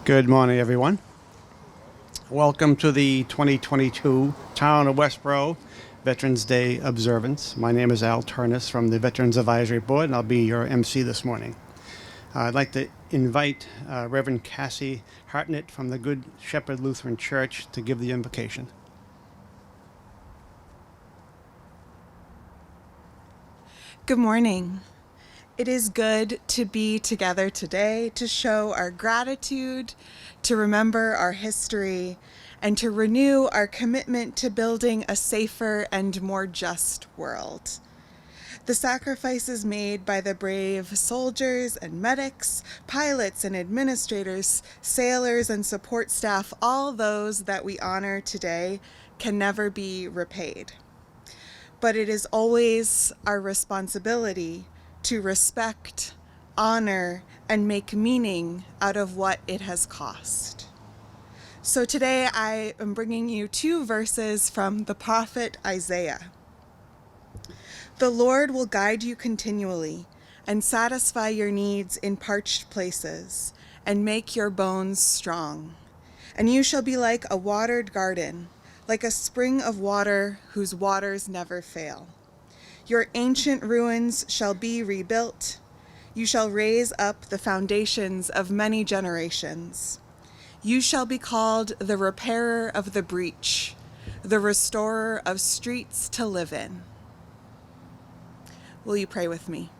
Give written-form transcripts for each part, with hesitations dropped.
Good morning, everyone. Welcome to the 2022 Town of Westborough Veterans Day Observance. My name is Al Turnus from the Veterans Advisory Board, and I'll be your MC this morning. I'd like to invite Reverend Cassie Hartnett from the Good Shepherd Lutheran Church to give the invocation. Good morning. It is good to be together today to show our gratitude, to remember our history, and to renew our commitment to building a safer and more just world. The sacrifices made by the brave soldiers and medics, pilots and administrators, sailors and support staff, all those that we honor today, can never be repaid. But it is always our responsibility to respect, honor, and make meaning out of what it has cost. So today I am bringing you two verses from the prophet Isaiah. The Lord will guide you continually and satisfy your needs in parched places and make your bones strong. And you shall be like a watered garden, like a spring of water whose waters never fail. Your ancient ruins shall be rebuilt. You shall raise up the foundations of many generations. You shall be called the repairer of the breach, the restorer of streets to live in. Will you pray with me?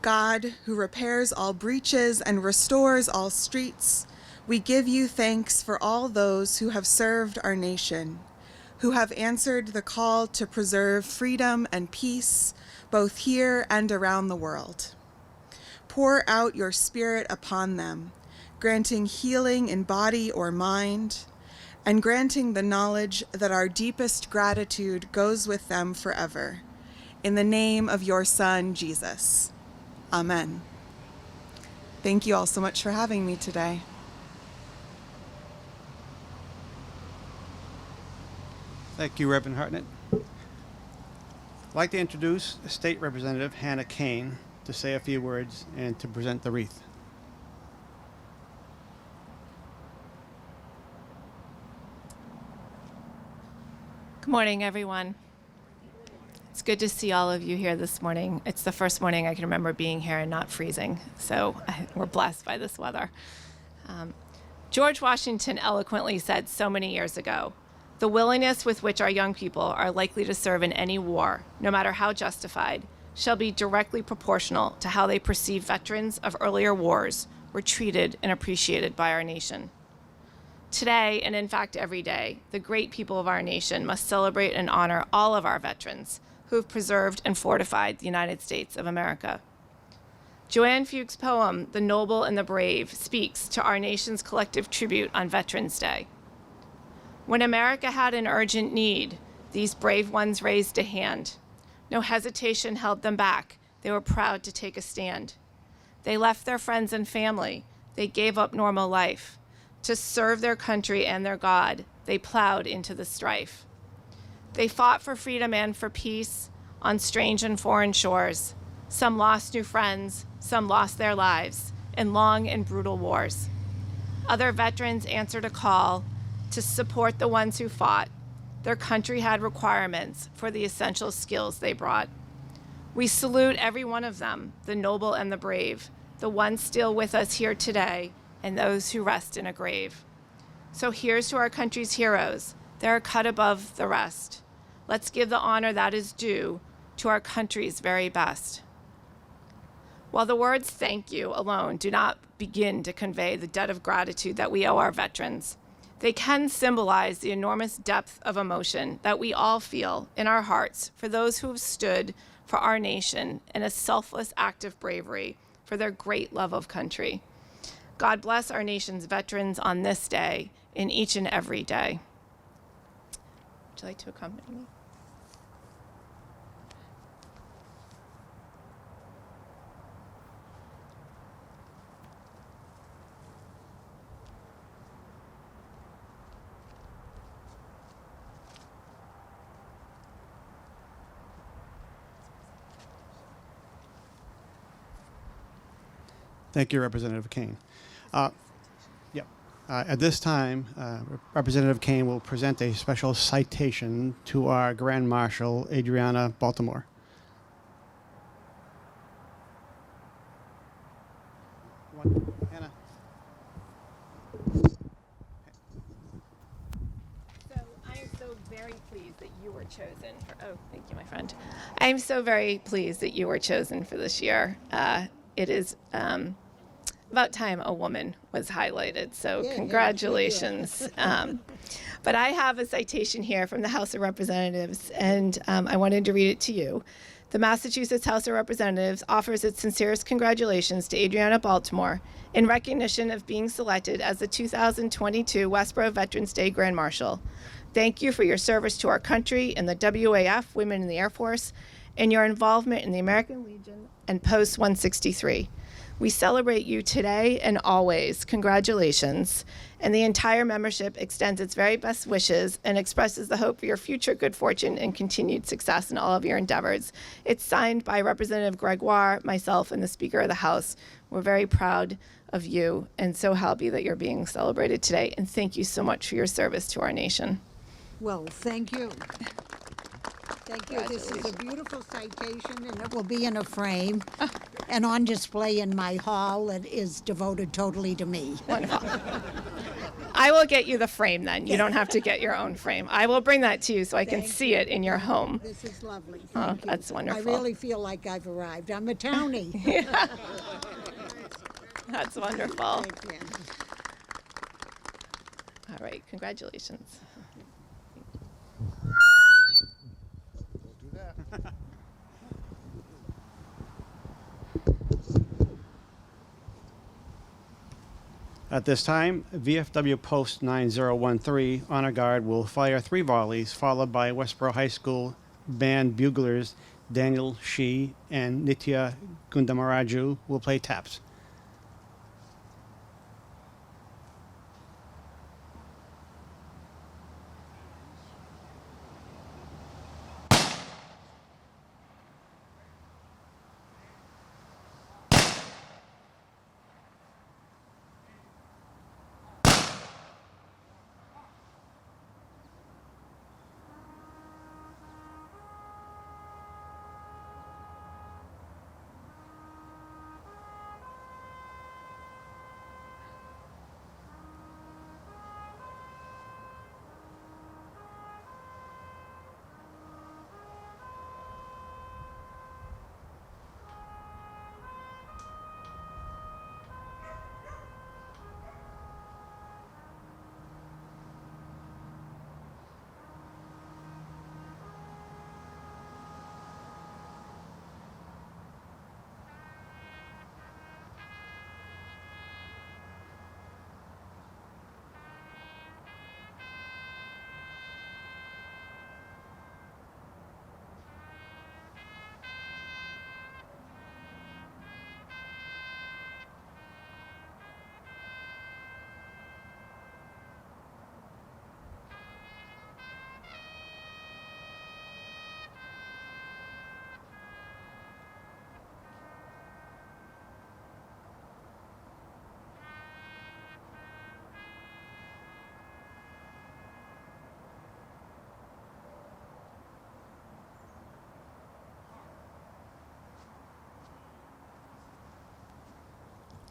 God, who repairs all breaches and restores all streets, we give you thanks for all those who have served our nation, who have answered the call to preserve freedom and peace, both here and around the world. Pour out your Spirit upon them, granting healing in body or mind, and granting the knowledge that our deepest gratitude goes with them forever. In the name of your Son, Jesus. Amen. Thank you all so much for having me today. Thank you, Reverend Hartnett. I'd like to introduce State Representative Hannah Kane to say a few words and to present the wreath. Good morning, everyone. It's good to see all of you here this morning. It's the first morning I can remember being here and not freezing, so we're blessed by this weather. George Washington eloquently said so many years ago, "The willingness with which our young people are likely to serve in any war, no matter how justified, shall be directly proportional to how they perceive veterans of earlier wars were treated and appreciated by our nation." Today, and in fact every day, the great people of our nation must celebrate and honor all of our veterans who have preserved and fortified the United States of America. Joanne Fuchs' poem, "The Noble and the Brave," speaks to our nation's collective tribute on Veterans Day. When America had an urgent need, these brave ones raised a hand. No hesitation held them back. They were proud to take a stand. They left their friends and family. They gave up normal life. To serve their country and their God, they plowed into the strife. They fought for freedom and for peace on strange and foreign shores. Some lost new friends, some lost their lives in long and brutal wars. Other veterans answered a call to support the ones who fought. Their country had requirements for the essential skills they brought. We salute every one of them, the noble and the brave, the ones still with us here today, and those who rest in a grave. So here's to our country's heroes. They're cut above the rest. Let's give the honor that is due to our country's very best. While the words "thank you" alone do not begin to convey the debt of gratitude that we owe our veterans, they can symbolize the enormous depth of emotion that we all feel in our hearts for those who have stood for our nation in a selfless act of bravery for their great love of country. God bless our nation's veterans on this day, in each and every day. Would you like to accompany me? Thank you, Representative Kane. Yep. At this time, Representative Kane will present a special citation to our Grand Marshal, Adrianna Baltimore. Hannah. So I am so very pleased that you were chosen for, oh, thank you, my friend. I am so very pleased that you were chosen for this year. It is about time a woman was highlighted, so congratulations. But I have a citation here from the House of Representatives, and I wanted to read it to you. The Massachusetts House of Representatives offers its sincerest congratulations to Adrianna Baltimore in recognition of being selected as the 2022 Westborough Veterans Day Grand Marshal. Thank you for your service to our country in the WAF, Women in the Air Force, and your involvement in the American Legion and Post 163. We celebrate you today and always. Congratulations. And the entire membership extends its very best wishes and expresses the hope for your future good fortune and continued success in all of your endeavors. It's signed by Representative Gregoire, myself, and the Speaker of the House. We're very proud of you and so happy that you're being celebrated today. And thank you so much for your service to our nation. Well, thank you. Thank you. This is a beautiful citation, and it will be in a frame and on display in my hall that is devoted totally to me. Wonderful. I will get you the frame then. You don't have to get your own frame. I will bring that to you so I can see it in your home. This is lovely. Oh, Thank you. that's wonderful. I really feel like I've arrived. I'm a townie. That's wonderful. Thank you. All right, congratulations. At this time, VFW Post 9013 Honor Guard will fire 3 volleys, followed by Westborough High School band buglers Daniel Shi and Nitya Gundamaraju will play taps.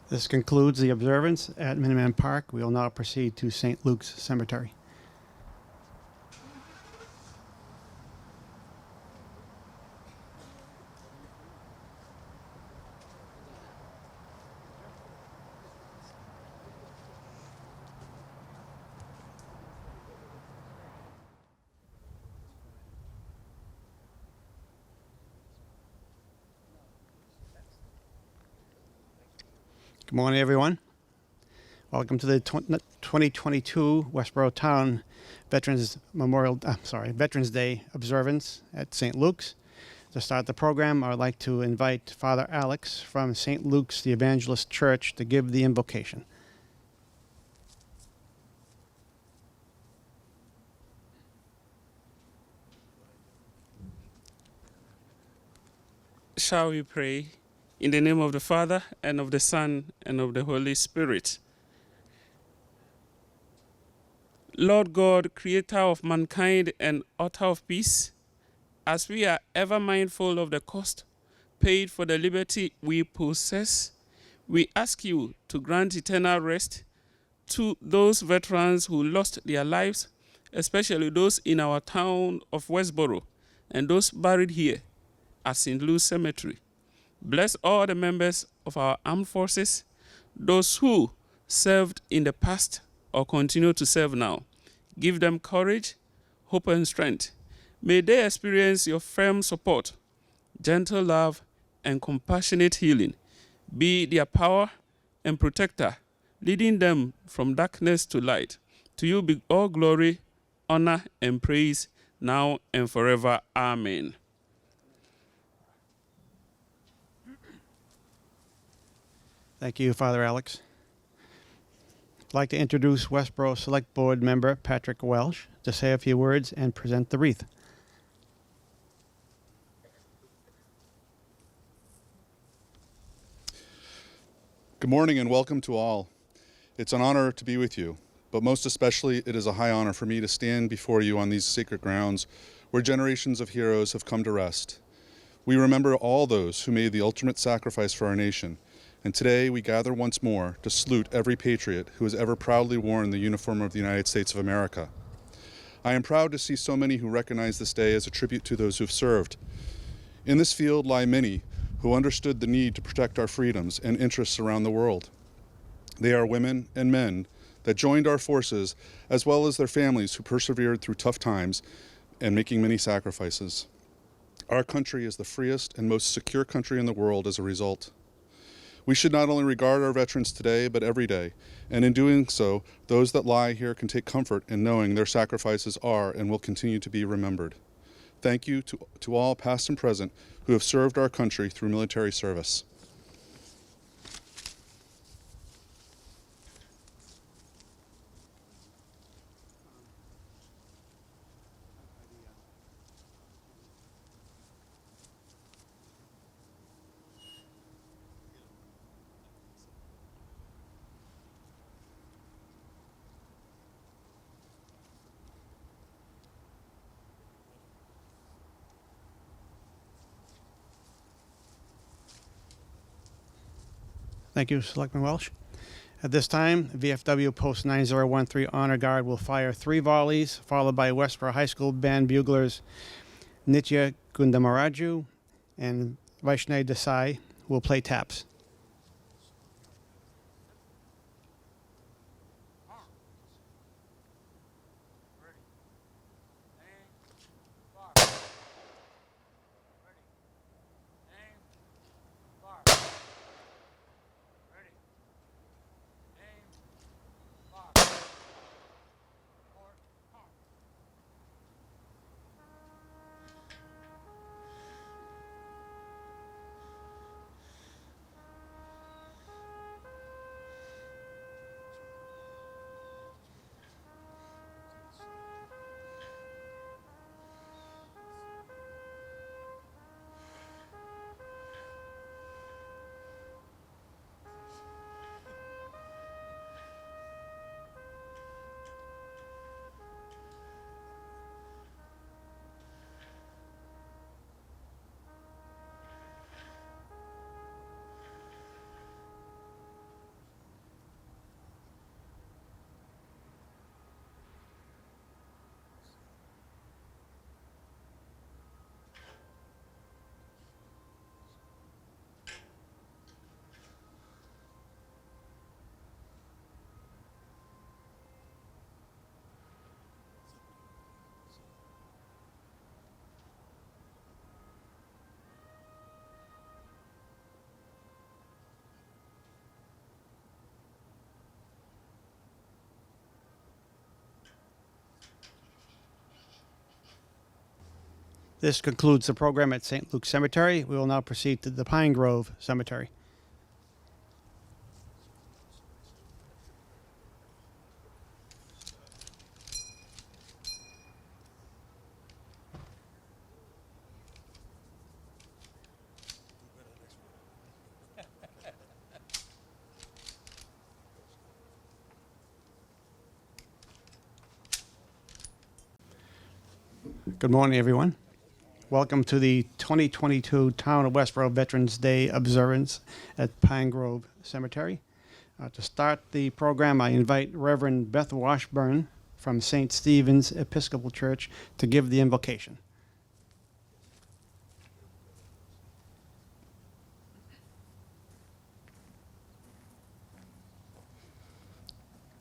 This concludes the observance at Minuteman Park. We will now proceed to St. Luke's Cemetery. Good morning, everyone. Welcome to the 2022 Westborough Town Veterans Day Observance at St. Luke's. To start the program, I would like to invite Father Alex from St. Luke's the Evangelist Church to give the invocation. Shall we pray? In the name of the Father, and of the Son, and of the Holy Spirit. Lord God, creator of mankind and author of peace, as we are ever mindful of the cost paid for the liberty we possess, we ask you to grant eternal rest to those veterans who lost their lives, especially those in our town of Westborough and those buried here at St. Louis Cemetery. Bless all the members of our armed forces, those who served in the past or continue to serve now. Give them courage, hope, and strength. May they experience your firm support, gentle love, and compassionate healing. Be their power and protector, leading them from darkness to light. To you be all glory, honor, and praise, now and forever. Amen. Thank you, Father Alex. I'd like to introduce Westborough Select Board member Patrick Welsh to say a few words and present the wreath. Good morning and welcome to all. It's an honor to be with you, but most especially it is a high honor for me to stand before you on these sacred grounds where generations of heroes have come to rest. We remember all those who made the ultimate sacrifice for our nation, and today we gather once more to salute every patriot who has ever proudly worn the uniform of the United States of America. I am proud to see so many who recognize this day as a tribute to those who've served. In this field lie many who understood the need to protect our freedoms and interests around the world. They are women and men that joined our forces, as well as their families who persevered through tough times and making many sacrifices. Our country is the freest and most secure country in the world as a result. We should not only regard our veterans today, but every day, and in doing so, those that lie here can take comfort in knowing their sacrifices are and will continue to be remembered. Thank you to all, past and present, who have served our country through military service. Thank you, Selectman Welsh. At this time, VFW Post 9013 Honor Guard will fire 3 volleys, followed by Westborough High School band buglers Nitya Gundamaraju and Vaishnav Desai will play taps. This concludes the program at St. Luke's Cemetery. We will now proceed to the Pine Grove Cemetery. Good morning, everyone. Welcome to the 2022 Town of Westborough Veterans Day Observance at Pine Grove Cemetery. To start the program, I invite Reverend Beth Washburn from St. Stephen's Episcopal Church to give the invocation.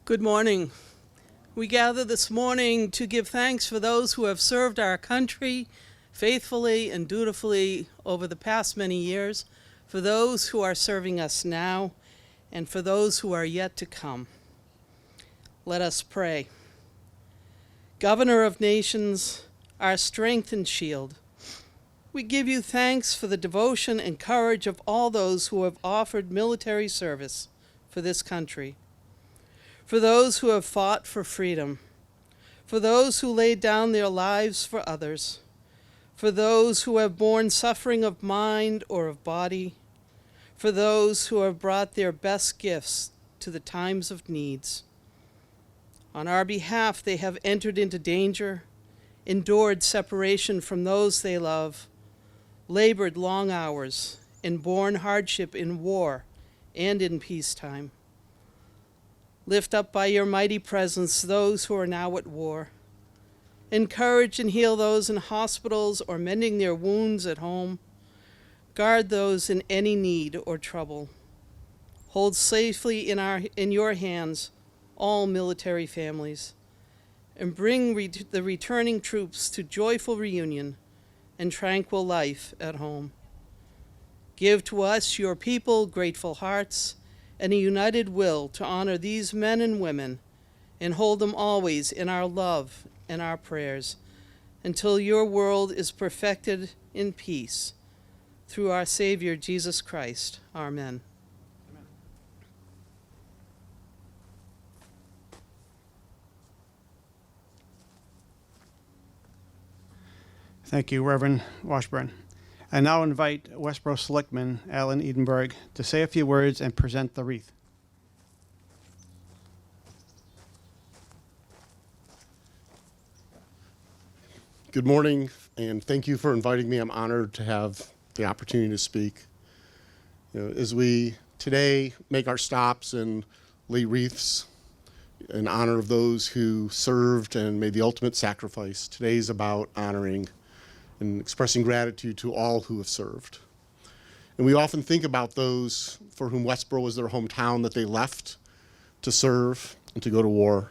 Good morning. We gather this morning to give thanks for those who have served our country faithfully and dutifully over the past many years, for those who are serving us now, and for those who are yet to come. Let us pray. Governor of nations, our strength and shield, we give you thanks for the devotion and courage of all those who have offered military service for this country, for those who have fought for freedom, for those who laid down their lives for others, for those who have borne suffering of mind or of body, for those who have brought their best gifts to the times of needs. On our behalf, they have entered into danger, endured separation from those they love, labored long hours, and borne hardship in war and in peacetime. Lift up by your mighty presence those who are now at war. Encourage and heal those in hospitals or mending their wounds at home. Guard those in any need or trouble. Hold safely in your hands all military families, and bring the returning troops to joyful reunion and tranquil life at home. Give to us, your people, grateful hearts and a united will to honor these men and women and hold them always in our love and our prayers until your world is perfected in peace. Through our Savior, Jesus Christ. Amen. Thank you, Reverend Washburn. I now invite Westboro Selectman Alan Edenberg to say a few words and present the wreath. Good morning, and thank you for inviting me. I'm honored to have the opportunity to speak. As we today make our stops and lay wreaths in honor of those who served and made the ultimate sacrifice, today is about honoring and expressing gratitude to all who have served. And we often think about those for whom Westboro was their hometown, that they left to serve and to go to war.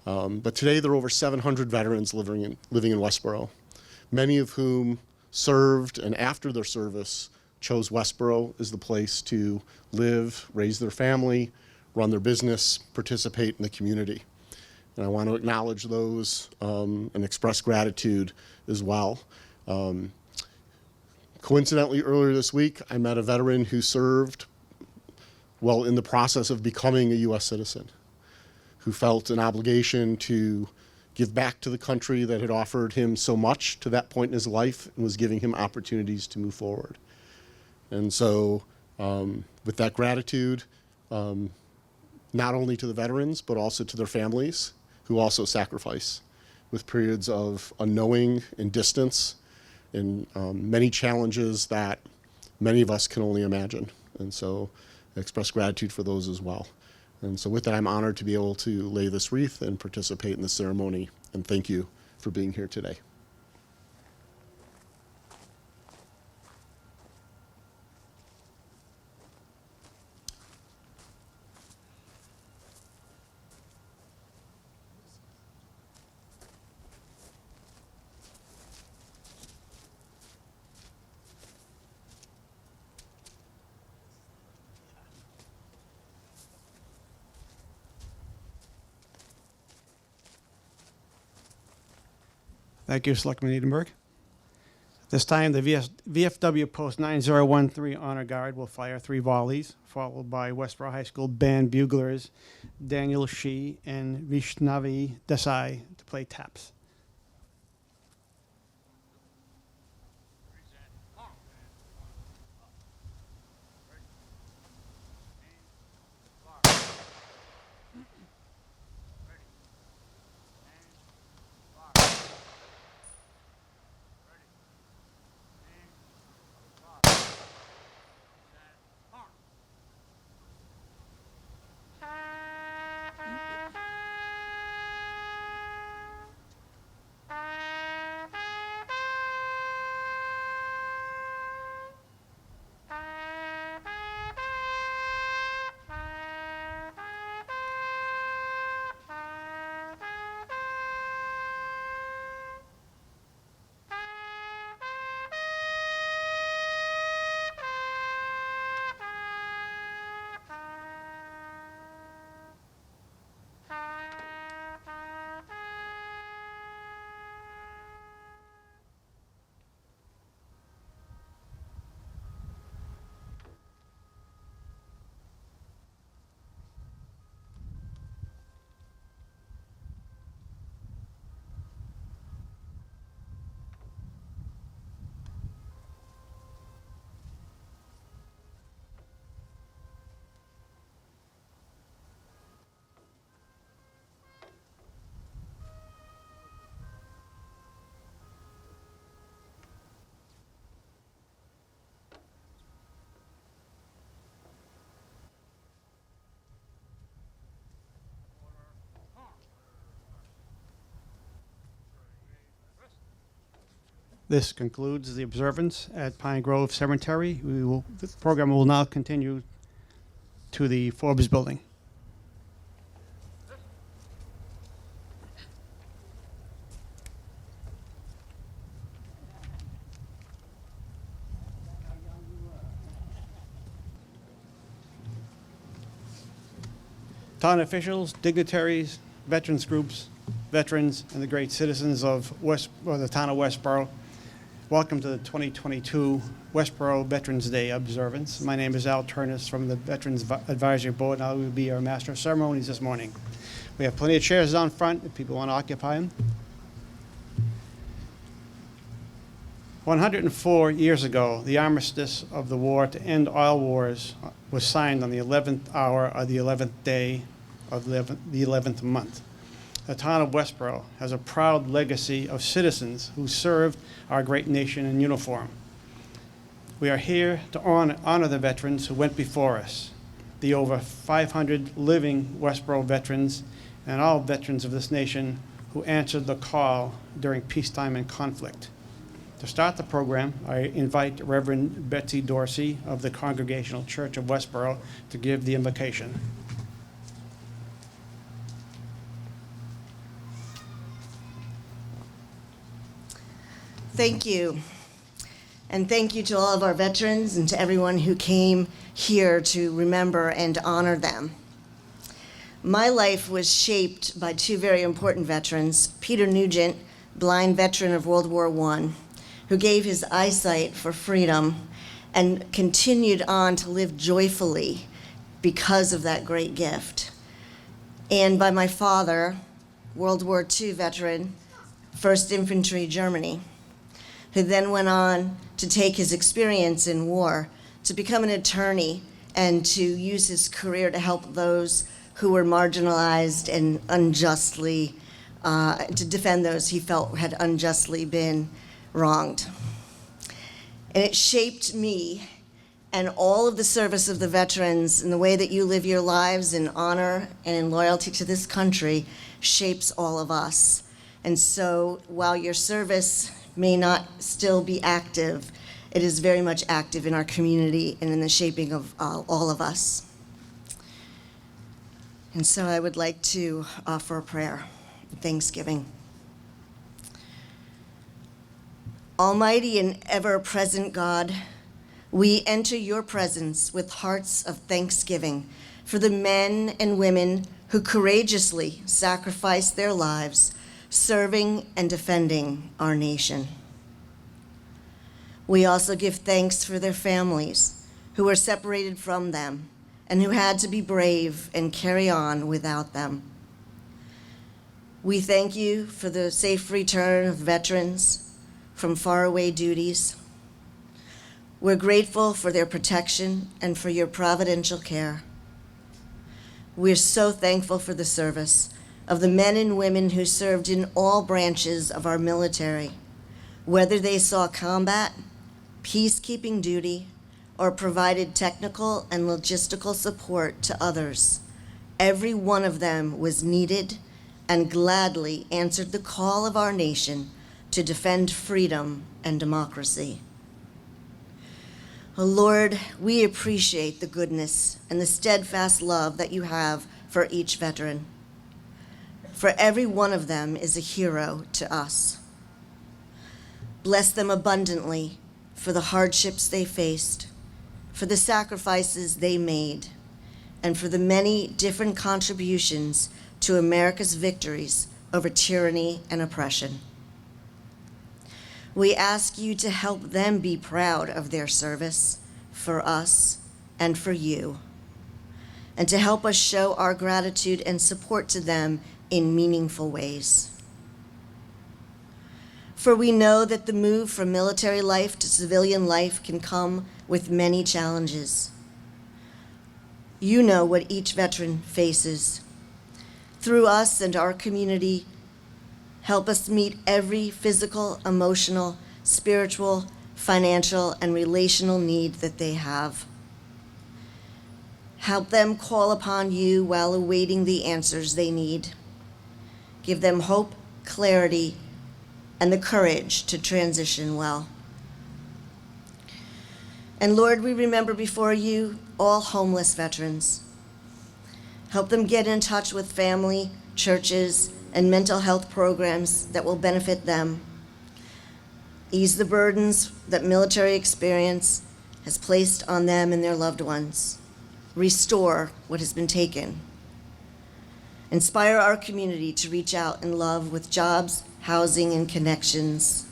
But today there are over 700 veterans living in Westboro, many of whom served and after their service chose Westboro as the place to live, raise their family, run their business, participate in the community. And I want to acknowledge those and express gratitude as well. Coincidentally, earlier this week, I met a veteran who served while in the process of becoming a U.S. citizen, who felt an obligation to give back to the country that had offered him so much to that point in his life and was giving him opportunities to move forward. And so with that gratitude, not only to the veterans, but also to their families who also sacrifice with periods of unknowing and distance and many challenges that many of us can only imagine. And so I express gratitude for those as well. And so with that, I'm honored to be able to lay this wreath and participate in the ceremony. And thank you for being here today. Thank you, Selectman Edenberg. This time, the VFW Post 9013 Honor Guard will fire 3 volleys, followed by Westboro High School band buglers Daniel Shi and Vishnavi Desai to play taps. This concludes the observance at Pine Grove Cemetery. The program will now continue to the Forbes Building. Town officials, dignitaries, veterans groups, veterans, and the great citizens of the Town of Westborough, welcome to the 2022 Westborough Veterans Day Observance. My name is Al Turnus from the Veterans Advisory Board, and I will be your Master of Ceremonies this morning. We have plenty of chairs down front if people want to occupy them. 104 years ago, the armistice of the war to end all wars was signed on the 11th hour of the 11th day of the 11th month. The town of Westborough has a proud legacy of citizens who served our great nation in uniform. We are here to honor the veterans who went before us, the over 500 living Westborough veterans and all veterans of this nation who answered the call during peacetime and conflict. To start the program, I invite Reverend Betsy Dorsey of the Congregational Church of Westborough to give the invocation. Thank you. And thank you to all of our veterans and to everyone who came here to remember and honor them. My life was shaped by two very important veterans, Peter Nugent, blind veteran of World War I, who gave his eyesight for freedom and continued on to live joyfully because of that great gift. And by my father, World War II veteran, 1st Infantry, Germany, who then went on to take his experience in war to become an attorney and to use his career to help those who were marginalized and unjustly, to defend those he felt had unjustly been wronged. And it shaped me and all of the service of the veterans, and the way that you live your lives in honor and in loyalty to this country shapes all of us. And so while your service may not still be active, it is very much active in our community and in the shaping of all of us. And so I would like to offer a prayer, thanksgiving. Almighty and ever-present God, we enter your presence with hearts of thanksgiving for the men and women who courageously sacrificed their lives serving and defending our nation. We also give thanks for their families who were separated from them and who had to be brave and carry on without them. We thank you for the safe return of veterans from faraway duties. We're grateful for their protection and for your providential care. We're so thankful for the service of the men and women who served in all branches of our military, whether they saw combat, peacekeeping duty, or provided technical and logistical support to others. Every one of them was needed and gladly answered the call of our nation to defend freedom and democracy. Oh Lord, we appreciate the goodness and the steadfast love that you have for each veteran. For every one of them is a hero to us. Bless them abundantly for the hardships they faced, for the sacrifices they made, and for the many different contributions to America's victories over tyranny and oppression. We ask you to help them be proud of their service for us and for you, and to help us show our gratitude and support to them in meaningful ways. For we know that the move from military life to civilian life can come with many challenges. You know what each veteran faces. Through us and our community, help us meet every physical, emotional, spiritual, financial, and relational need that they have. Help them call upon you while awaiting the answers they need. Give them hope, clarity, and the courage to transition well. And Lord, we remember before you all homeless veterans. Help them get in touch with family, churches, and mental health programs that will benefit them. Ease the burdens that military experience has placed on them and their loved ones. Restore what has been taken. Inspire our community to reach out and love with jobs, housing, and connections.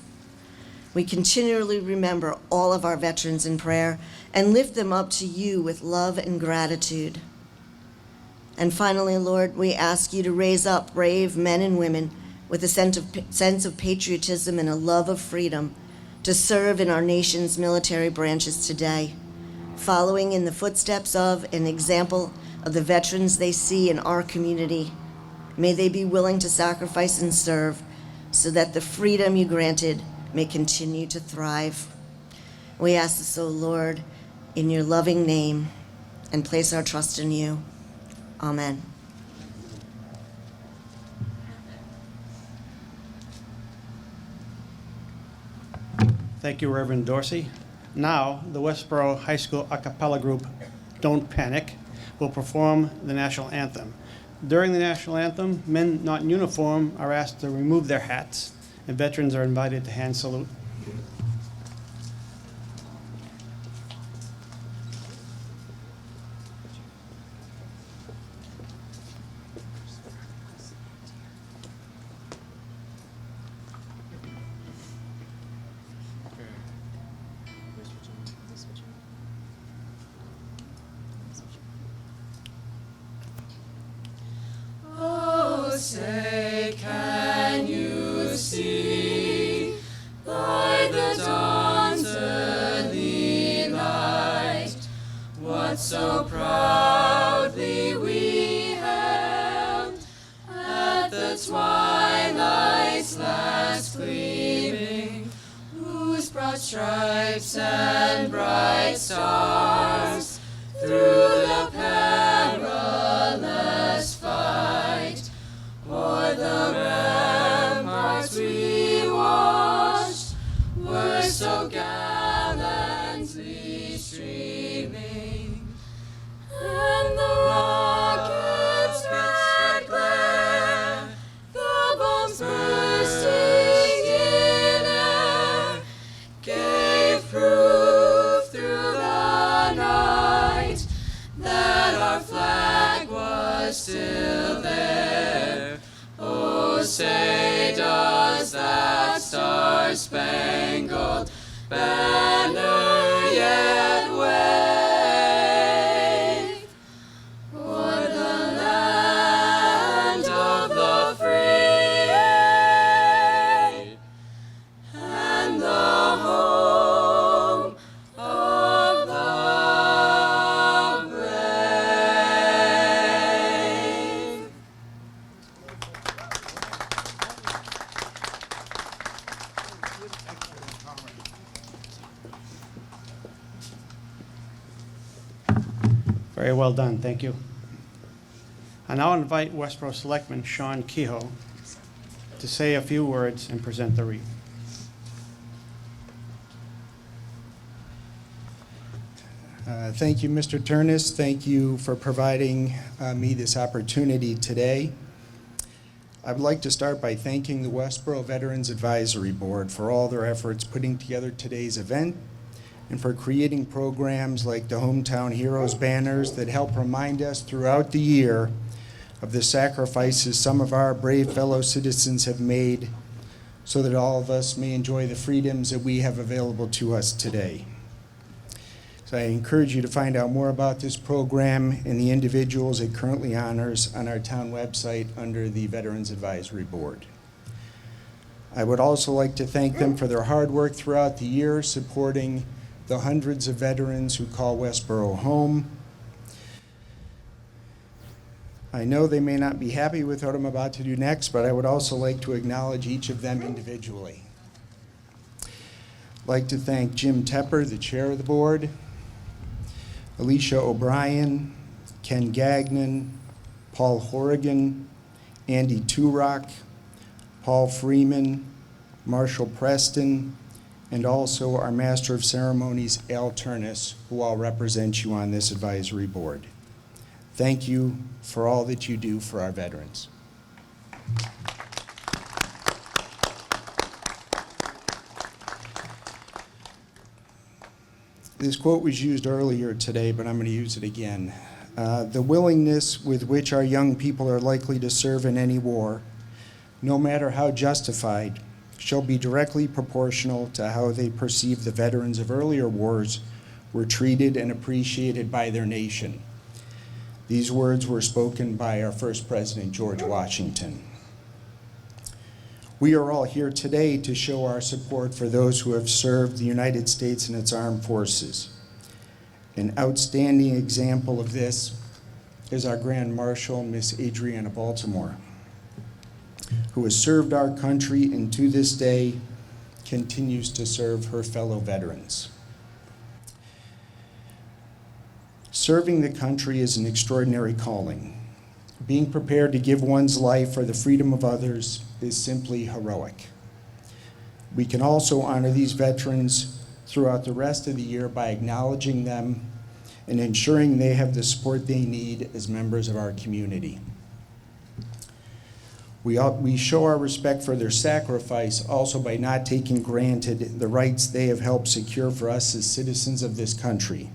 We continually remember all of our veterans in prayer and lift them up to you with love and gratitude. And finally, Lord, we ask you to raise up brave men and women with a sense of patriotism and a love of freedom to serve in our nation's military branches today, following in the footsteps of and example of the veterans they see in our community. May they be willing to sacrifice and serve so that the freedom you granted may continue to thrive. We ask this, O Lord, in your loving name, and place our trust in you. Amen. Thank you, Reverend Dorsey. Now, the Westborough High School a cappella group, Don't Panic, will perform the national anthem. During the national anthem, men not in uniform are asked to remove their hats, and veterans are invited to hand salute. Say, can you see by the dawn's early light what so proudly we hailed at the twilight's last gleaming, whose broad stripes and bright stars through the perilous fight o'er the ramparts we watched were so gallantly streaming, and the rockets' red glare, the bombs bursting in air, gave proof through the night that our flag was still there. Oh, say does that star-spangled banner yet wave o'er the land of the free and the home of the brave? Very well done, thank you. I now invite Westborough Selectman Sean Kehoe to say a few words and present the wreath. Thank you, Mr. Turnus. Thank you for providing me this opportunity today. I would like to start by thanking the Westborough Veterans Advisory Board for all their efforts putting together today's event and for creating programs like the Hometown Heroes banners that help remind us throughout the year of the sacrifices some of our brave fellow citizens have made so that all of us may enjoy the freedoms that we have available to us today. So I encourage you to find out more about this program and the individuals it currently honors on our town website under the Veterans Advisory Board. I would also like to thank them for their hard work throughout the year supporting the hundreds of veterans who call Westborough home. I know they may not be happy with what I'm about to do next, but I would also like to acknowledge each of them individually. I'd like to thank Jim Tepper, the chair of the board, Alicia O'Brien, Ken Gagnon, Paul Horrigan, Andy Turok, Paul Freeman, Marshal Preston, and also our Master of Ceremonies, Al Turnus, who all represent you on this advisory board. Thank you for all that you do for our veterans. This quote was used earlier today, but I'm going to use it again. The willingness with which our young people are likely to serve in any war, no matter how justified, shall be directly proportional to how they perceive the veterans of earlier wars were treated and appreciated by their nation. These words were spoken by our first president, George Washington. We are all here today to show our support for those who have served the United States and its armed forces. An outstanding example of this is our Grand Marshal, Miss Adrianna Baltimore, who has served our country and to this day continues to serve her fellow veterans. Serving the country is an extraordinary calling. Being prepared to give one's life for the freedom of others is simply heroic. We can also honor these veterans throughout the rest of the year by acknowledging them and ensuring they have the support they need as members of our community. We show our respect for their sacrifice also by not taking granted the rights they have helped secure for us as citizens of this country.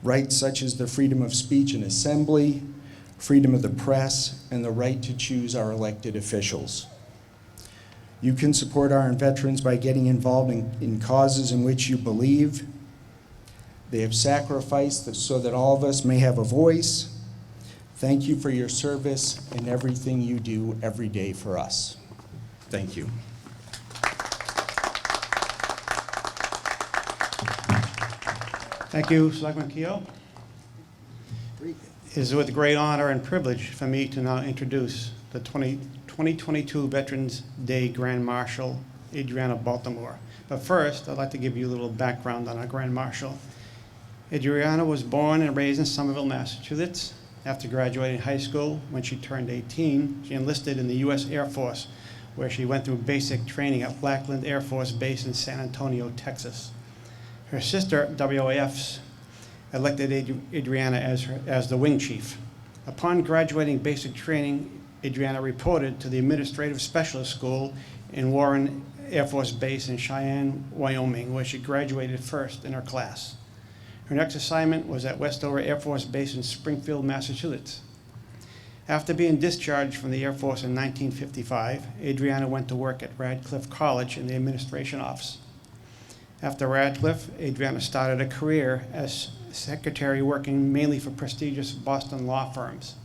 Rights such as the freedom of speech and assembly, freedom of the press, and the right to choose our elected officials. You can support our veterans by getting involved in causes in which you believe. They have sacrificed so that all of us may have a voice. Thank you for your service and everything you do every day for us. Thank you. Thank you, Selectman Keough. It is with great honor and privilege for me to now introduce the 2022 Veterans Day Grand Marshal, Adrianna Baltimore. But first, I'd like to give you a little background on our Grand Marshal. Adrianna was born and raised in Somerville, Massachusetts. After graduating high school, when she turned 18, she enlisted in the U.S. Air Force, where she went through basic training at Lackland Air Force Base in San Antonio, Texas. Her sister, WAFs, elected Adrianna as the wing chief. Upon graduating basic training, Adrianna reported to the Administrative Specialist School in Warren Air Force Base in Cheyenne, Wyoming, where she graduated first in her class. Her next assignment was at Westover Air Force Base in Springfield, Massachusetts. After being discharged from the Air Force in 1955, Adrianna went to work at Radcliffe College in the administration office. After Radcliffe, Adrianna started a career as secretary working mainly for prestigious Boston law firms.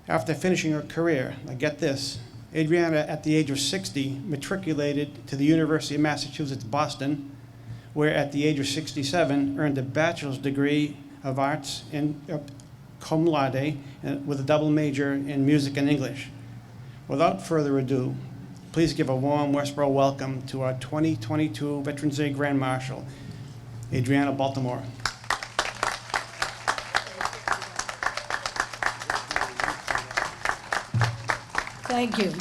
After finishing her career, now get this, Adrianna, at the age of 60, matriculated to the University of Massachusetts, Boston, where at the age of 67, earned a bachelor's degree of arts in cum laude with a double major in music and English. Without further ado, please give a warm Westborough welcome to our 2022 Veterans Day Grand Marshal, Adrianna Baltimore. Thank you.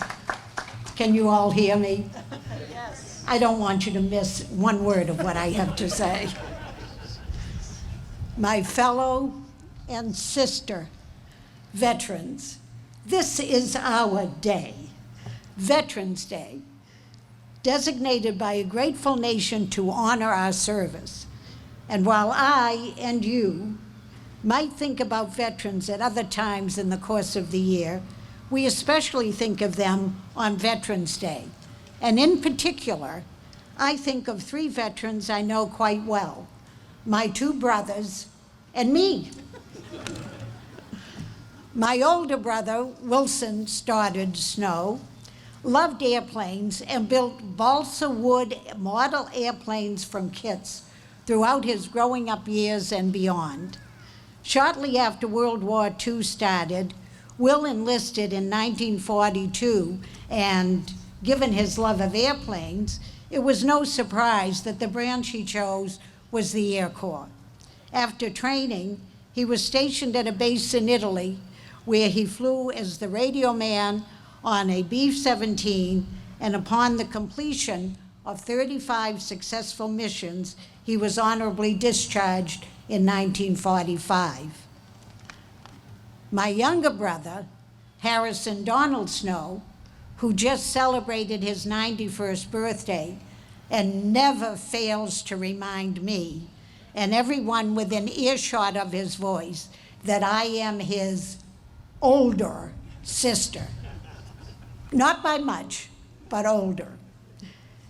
Can you all hear me? Yes. I don't want you to miss one word of what I have to say. My fellow and sister veterans, this is our day, Veterans Day, designated by a grateful nation to honor our service. And while I and you might think about veterans at other times in the course of the year, we especially think of them on Veterans Day. And in particular, I think of three veterans I know quite well, my two brothers and me. My older brother, Wilson Stoddard Snow, loved airplanes and built balsa wood model airplanes from kits throughout his growing up years and beyond. Shortly after World War II started, Will enlisted in 1942, and given his love of airplanes, it was no surprise that the branch he chose was the Air Corps. After training, he was stationed at a base in Italy, where he flew as the radio man on a B-17 and upon the completion of 35 successful missions, he was honorably discharged in 1945. My younger brother, Harrison Donald Snow, who just celebrated his 91st birthday and never fails to remind me and everyone within earshot of his voice that I am his older sister. Not by much, but older.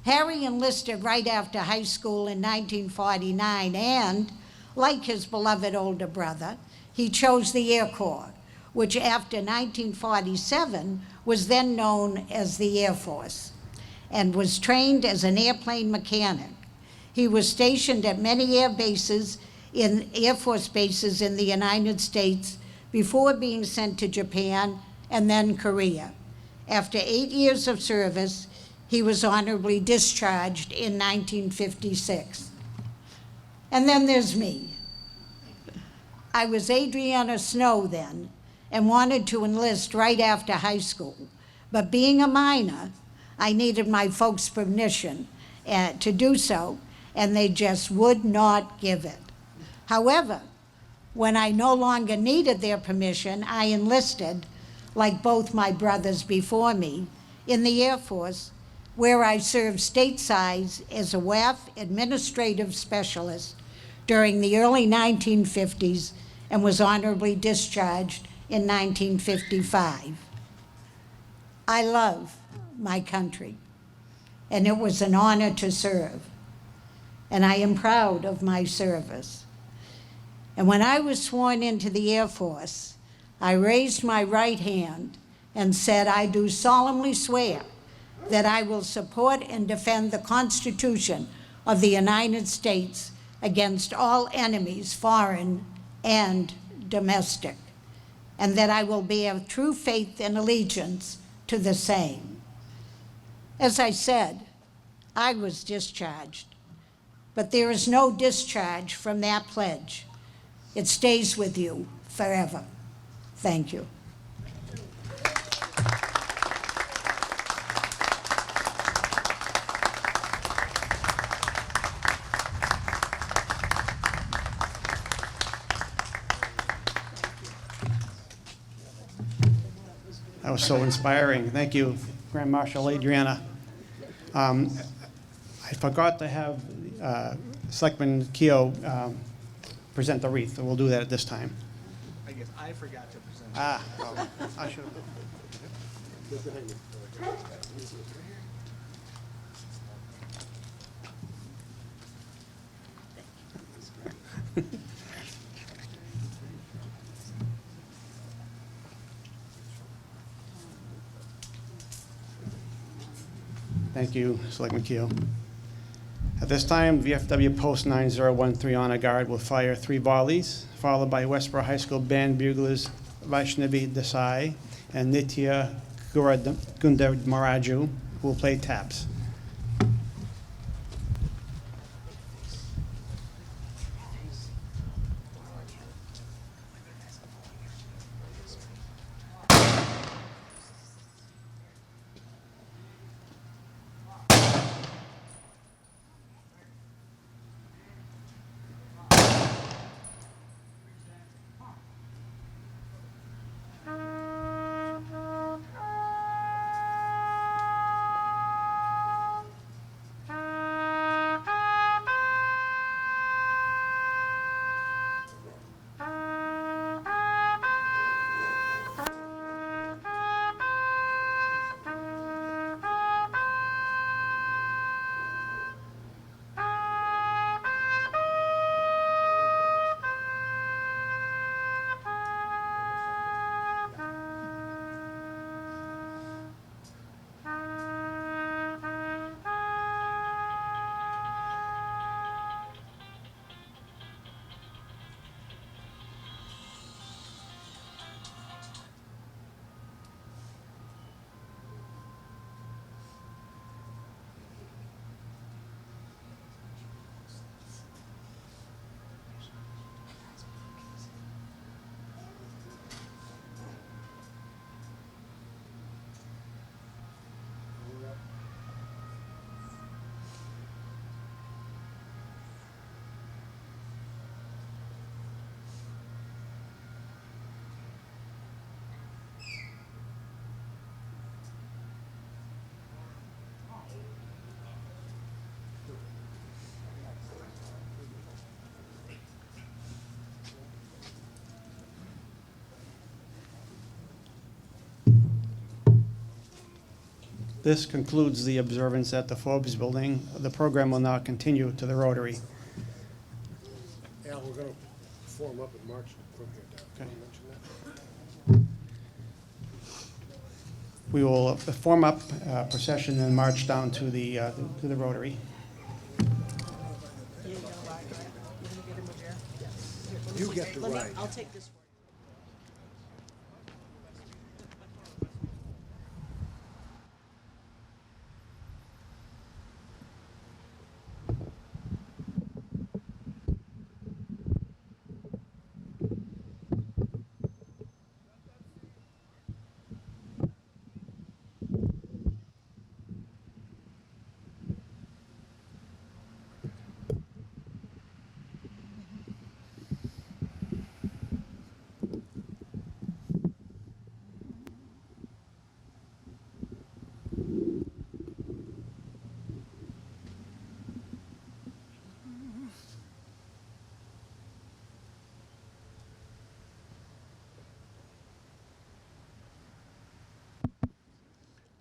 Harry enlisted right after high school in 1949 and, like his beloved older brother, he chose the Air Corps, which after 1947 was then known as the Air Force, and was trained as an airplane mechanic. He was stationed at many Air Force bases in the United States before being sent to Japan and then Korea. After 8 years of service, he was honorably discharged in 1956. And then there's me. I was Adrianna Snow then and wanted to enlist right after high school. But being a minor, I needed my folks' permission to do so, and they just would not give it. However, when I no longer needed their permission, I enlisted, like both my brothers before me, in the Air Force, where I served stateside as a WAF administrative specialist during the early 1950s and was honorably discharged in 1955. I love my country, and it was an honor to serve, and I am proud of my service. And when I was sworn into the Air Force, I raised my right hand and said, I do solemnly swear that I will support and defend the Constitution of the United States against all enemies, foreign and domestic, and that I will bear true faith and allegiance to the same. As I said, I was discharged, but there is no discharge from that pledge. It stays with you forever. Thank you. That was so inspiring. Thank you, Grand Marshal Adrianna. I forgot to have Selectman Keogh present the wreath, and we'll do that at this time. I guess I forgot to present. Oh, I should have. Thank you, Selectman Keel. At this time, VFW Post 9013 Honor Guard will fire 3 volleys, followed by Westborough High School Band buglers Vaishnavi Desai and Nitya Gundamaraju, who will play taps. This concludes the observance at the Forbes Building. The program will now continue to the Rotary. Al, we're going to form up and march quickly. Okay. Can you mention that? We will form up procession and march down to the Rotary. You get the ride. I'll take this.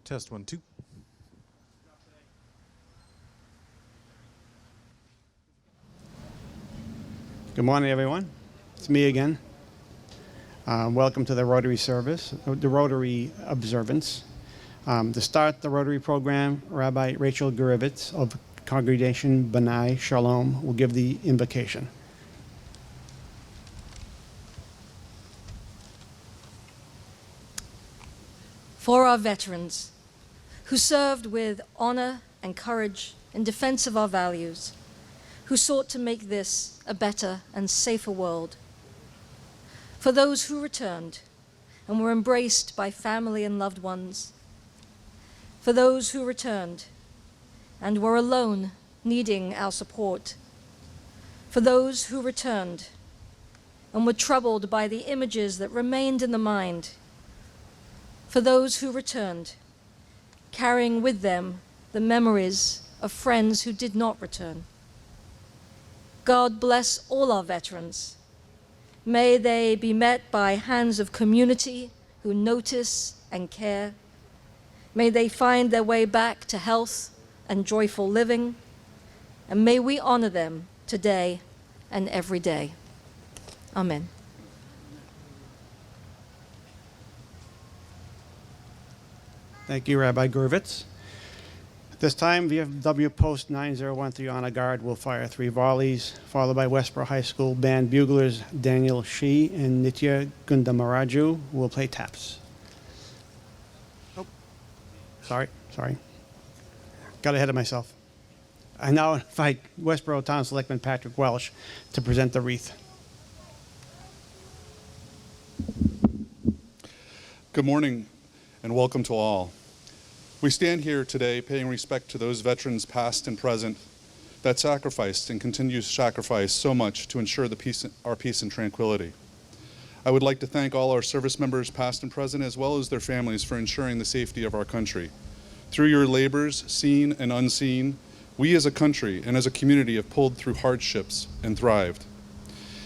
Test 1, 2. Good morning, everyone. It's me again. Welcome to the Rotary service, the Rotary observance. To start the Rotary program, Rabbi Rachel Gurevitz of Congregation B'nai Shalom will give the invocation. For our veterans who served with honor and courage in defense of our values, who sought to make this a better and safer world. For those who returned and were embraced by family and loved ones. For those who returned and were alone, needing our support. For those who returned and were troubled by the images that remained in the mind. For those who returned, carrying with them the memories of friends who did not return. God bless all our veterans. May they be met by hands of community who notice and care. May they find their way back to health and joyful living. And may we honor them today and every day. Amen. Thank you, Rabbi Gurevitz. At this time, VFW Post 9013 Honor Guard will fire 3 volleys, followed by Westborough High School Band buglers Daniel Shi and Nitya Gundamaraju who will play taps. Oh, sorry. Got ahead of myself. I now invite Westborough Town Selectman Patrick Welsh to present the wreath. Good morning and welcome to all. We stand here today paying respect to those veterans past and present that sacrificed and continue to sacrifice so much to ensure our peace and tranquility. I would like to thank all our service members past and present as well as their families for ensuring the safety of our country. Through your labors, seen and unseen, we as a country and as a community have pulled through hardships and thrived.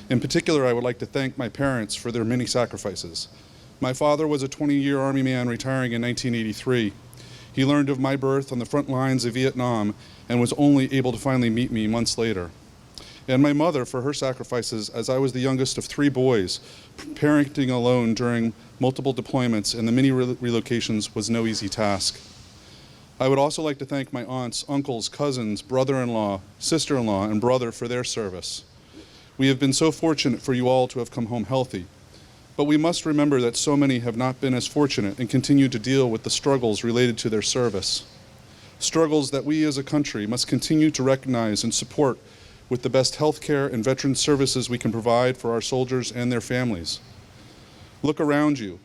In particular, I would like to thank my parents for their many sacrifices. My father was a 20-year Army man retiring in 1983. He learned of my birth on the front lines of Vietnam and was only able to finally meet me months later. And my mother for her sacrifices as I was the youngest of 3 boys. Parenting alone during multiple deployments and the many relocations was no easy task. I would also like to thank my aunts, uncles, cousins, brother-in-law, sister-in-law, and brother for their service. We have been so fortunate for you all to have come home healthy. But we must remember that so many have not been as fortunate and continue to deal with the struggles related to their service. Struggles that we as a country must continue to recognize and support with the best health care and veteran services we can provide for our soldiers and their families. Look around you.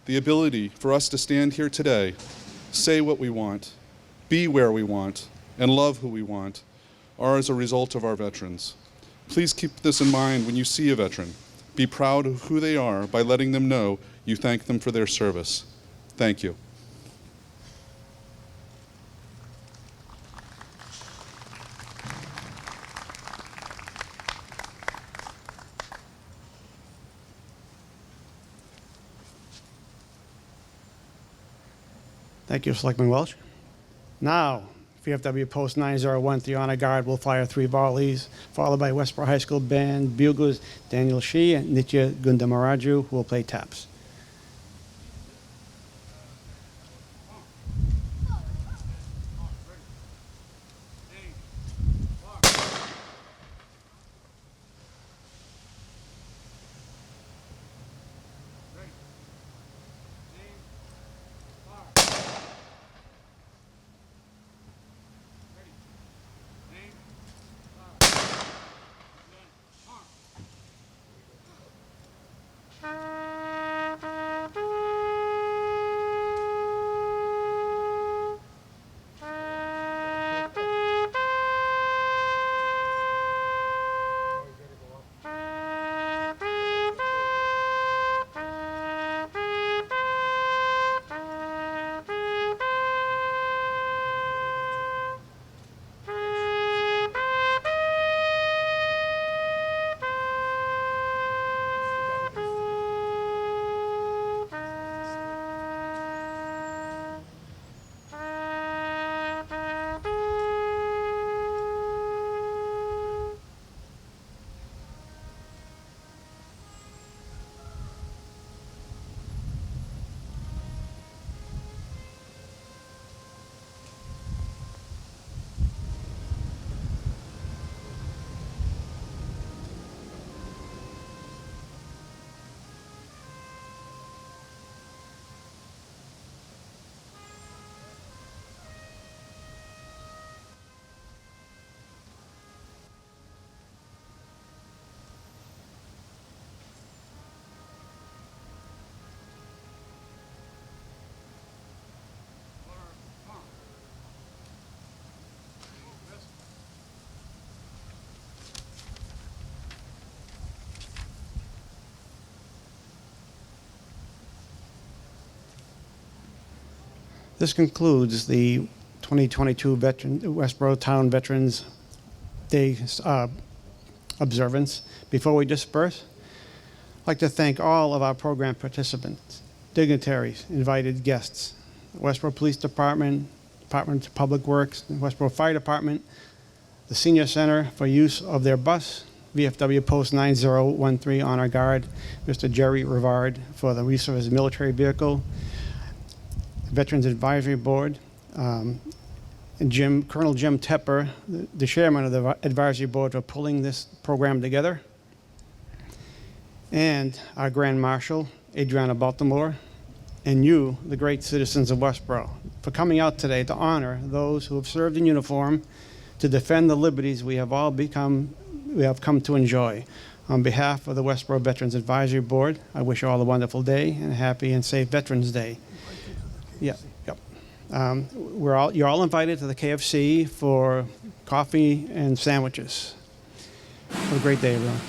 The ability for us to stand here today, say what we want, be where we want, and love who we want are as a result of our veterans. Please keep this in mind when you see a veteran. Be proud of who they are by letting them know you thank them for their service. Thank you. Thank you, Selectman Welch. Now, VFW Post 901, the Honor Guard will fire 3 volleys, followed by Westborough High School Band buglers Daniel Shee and Nitya Gundamaraju, who will play taps. This concludes the 2022 Westborough Town Veterans Day observance. Before we disperse, I'd like to thank all of our program participants, dignitaries, invited guests, Westborough Police Department, Department of Public Works, Westborough Fire Department, the Senior Center for use of their bus, VFW Post 9013 Honor Guard, Mr. Jerry Rivard for the use of his military vehicle, Veterans Advisory Board, and Colonel Jim Tepper, the chairman of the advisory board, for pulling this program together, and our Grand Marshal, Adrianna Baltimore, and you, the great citizens of Westborough, for coming out today to honor those who have served in uniform to defend the liberties we have come to enjoy. On behalf of the Westborough Veterans Advisory Board, I wish you all a wonderful day and a happy and safe Veterans Day. Yep. You're all invited to the KFC for coffee and sandwiches. Have a great day, everyone.